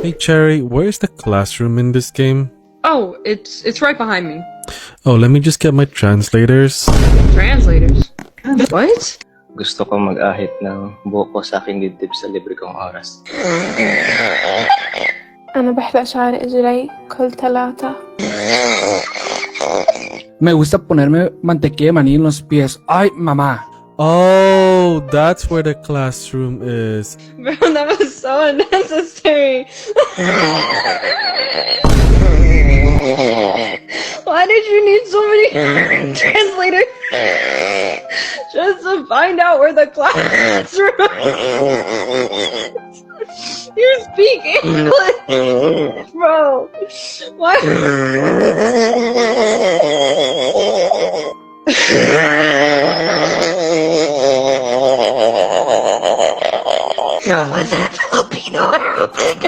Hey Cherry, where's the classroom in this game? Oh, it's right behind me. Oh, let me just get my translators. Translators. What? Gusto ko mag-ahit ng buhok ko sa aking dibdib sa libre kong oras. أنا بحلق شعر إجري كل 3. Me gusta ponerme mantequilla de maní en los pies. Ay, mamá. Oh, that's where the classroom is. Bro, that was so unnecessary. Why did you need so many translators? Just to find out where the classroom is. You speak English, bro. Why? Was that Filipino Arabic?